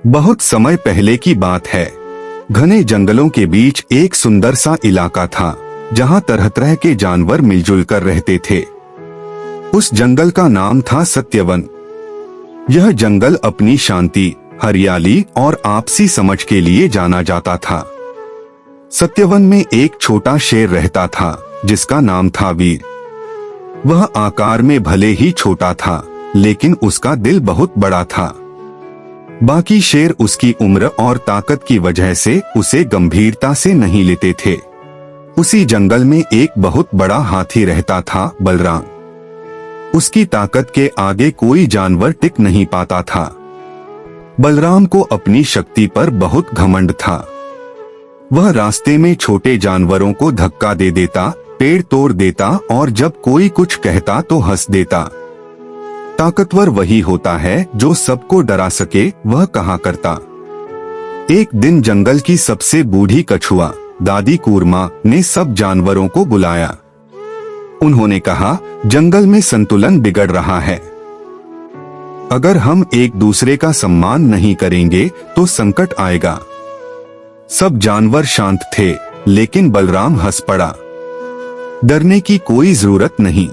बहुत समय पहले की बात है। घने जंगलों के बीच एक सुंदर सा इलाका था, जहाँ तरह तरह के जानवर मिलजुल कर रहते थे। उस जंगल का नाम था सत्यवन। यह जंगल अपनी शांति, हरियाली और आपसी समझ के लिए जाना जाता था। सत्यवन में एक छोटा शेर रहता था, जिसका नाम था वीर। वह आकार में भले ही छोटा था, लेकिन उसका दिल बहुत बड़ा था। बाकी शेर उसकी उम्र और ताकत की वजह से उसे गंभीरता से नहीं लेते थे। उसी जंगल में एक बहुत बड़ा हाथी रहता था, बलराम। उसकी ताकत के आगे कोई जानवर टिक नहीं पाता था। बलराम को अपनी शक्ति पर बहुत घमंड था। वह रास्ते में छोटे जानवरों को धक्का दे देता, पेड़ तोड़ देता और जब कोई कुछ कहता तो हंस देता। ताकतवर वही होता है जो सबको डरा सके, वह कहा करता। एक दिन जंगल की सबसे बूढ़ी कछुआ दादी कूरमा ने सब जानवरों को बुलाया। उन्होंने कहा, जंगल में संतुलन बिगड़ रहा है। अगर हम एक दूसरे का सम्मान नहीं करेंगे तो संकट आएगा। सब जानवर शांत थे, लेकिन बलराम हंस पड़ा। डरने की कोई जरूरत नहीं।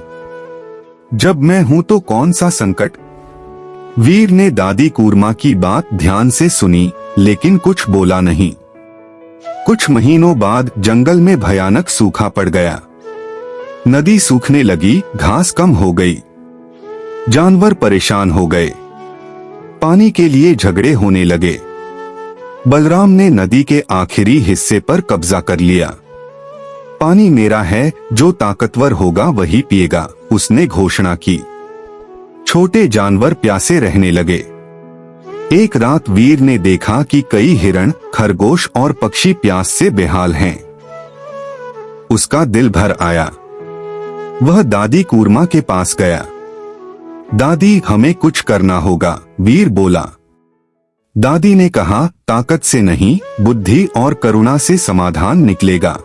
जब मैं हूं तो कौन सा संकट। वीर ने दादी कूरमा की बात ध्यान से सुनी, लेकिन कुछ बोला नहीं। कुछ महीनों बाद जंगल में भयानक सूखा पड़ गया। नदी सूखने लगी, घास कम हो गई। जानवर परेशान हो गए। पानी के लिए झगड़े होने लगे। बलराम ने नदी के आखिरी हिस्से पर कब्जा कर लिया। पानी मेरा है, जो ताकतवर होगा वही पिएगा, उसने घोषणा की। छोटे जानवर प्यासे रहने लगे। एक रात वीर ने देखा कि कई हिरण, खरगोश और पक्षी प्यास से बेहाल हैं। उसका दिल भर आया। वह दादी कूरमा के पास गया। दादी, हमें कुछ करना होगा, वीर बोला। दादी ने कहा, ताकत से नहीं, बुद्धि और करुणा से समाधान निकलेगा।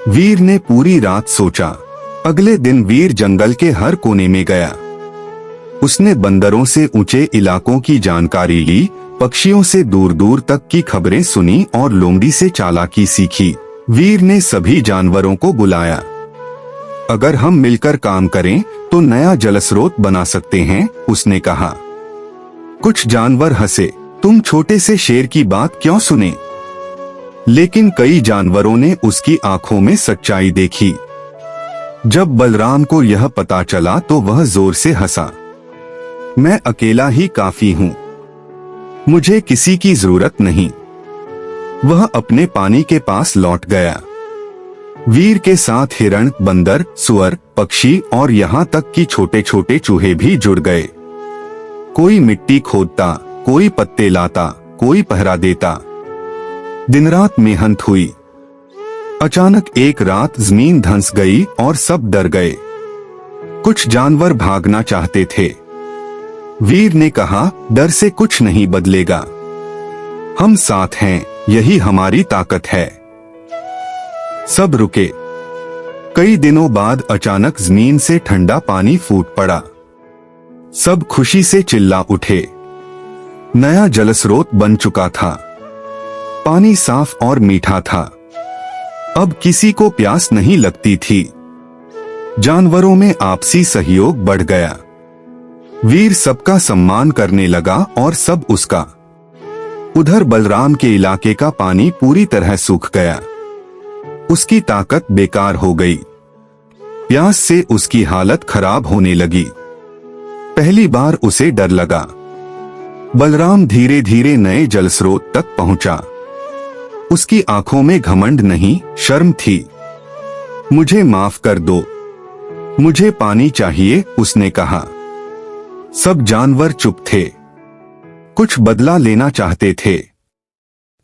वीर ने पूरी रात सोचा। अगले दिन वीर जंगल के हर कोने में गया। उसने बंदरों से ऊंचे इलाकों की जानकारी ली, पक्षियों से दूर दूर तक की खबरें सुनी और लोमड़ी से चालाकी सीखी। वीर ने सभी जानवरों को बुलाया। अगर हम मिलकर काम करें तो नया जलस्रोत बना सकते हैं, उसने कहा। कुछ जानवर हंसे, तुम छोटे से शेर की बात क्यों सुने? लेकिन कई जानवरों ने उसकी आंखों में सच्चाई देखी। जब बलराम को यह पता चला तो वह जोर से हंसा। मैं अकेला ही काफी हूं, मुझे किसी की जरूरत नहीं। वह अपने पानी के पास लौट गया। वीर के साथ हिरण, बंदर, सुअर, पक्षी और यहाँ तक कि छोटे छोटे चूहे भी जुड़ गए। कोई मिट्टी खोदता, कोई पत्ते लाता, कोई पहरा देता। दिन रात मेहनत हुई। अचानक एक रात जमीन धंस गई और सब डर गए। कुछ जानवर भागना चाहते थे। वीर ने कहा, डर से कुछ नहीं बदलेगा। हम साथ हैं, यही हमारी ताकत है। सब रुके। कई दिनों बाद अचानक जमीन से ठंडा पानी फूट पड़ा। सब खुशी से चिल्ला उठे। नया जलस्रोत बन चुका था। पानी साफ और मीठा था। अब किसी को प्यास नहीं लगती थी। जानवरों में आपसी सहयोग बढ़ गया। वीर सबका सम्मान करने लगा और सब उसका। उधर बलराम के इलाके का पानी पूरी तरह सूख गया। उसकी ताकत बेकार हो गई। प्यास से उसकी हालत खराब होने लगी। पहली बार उसे डर लगा। बलराम धीरे धीरे नए जलस्रोत तक पहुंचा। उसकी आंखों में घमंड नहीं, शर्म थी। मुझे माफ कर दो, मुझे पानी चाहिए, उसने कहा। सब जानवर चुप थे। कुछ बदला लेना चाहते थे।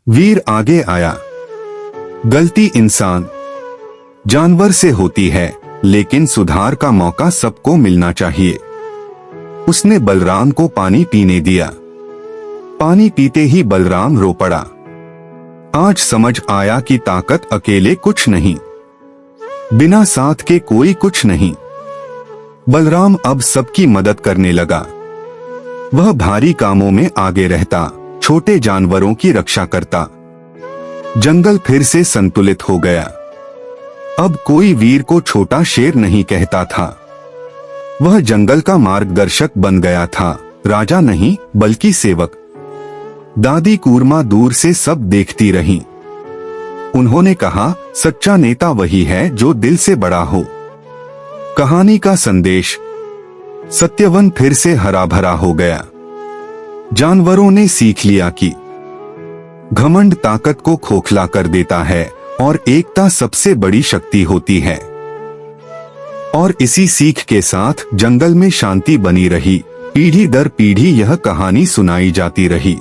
वीर आगे आया। गलती इंसान, जानवर से होती है, लेकिन सुधार का मौका सबको मिलना चाहिए। उसने बलराम को पानी पीने दिया। पानी पीते ही बलराम रो पड़ा। आज समझ आया कि ताकत अकेले कुछ नहीं, बिना साथ के कोई कुछ नहीं। बलराम अब सबकी मदद करने लगा। वह भारी कामों में आगे रहता, छोटे जानवरों की रक्षा करता। जंगल फिर से संतुलित हो गया। अब कोई वीर को छोटा शेर नहीं कहता था। वह जंगल का मार्गदर्शक बन गया था, राजा नहीं बल्कि सेवक। दादी कूरमा दूर से सब देखती रहीं। उन्होंने कहा, सच्चा नेता वही है जो दिल से बड़ा हो। कहानी का संदेश, सत्यवन फिर से हरा भरा हो गया। जानवरों ने सीख लिया कि घमंड ताकत को खोखला कर देता है और एकता सबसे बड़ी शक्ति होती है। और इसी सीख के साथ जंगल में शांति बनी रही। पीढ़ी दर पीढ़ी यह कहानी सुनाई जाती रही।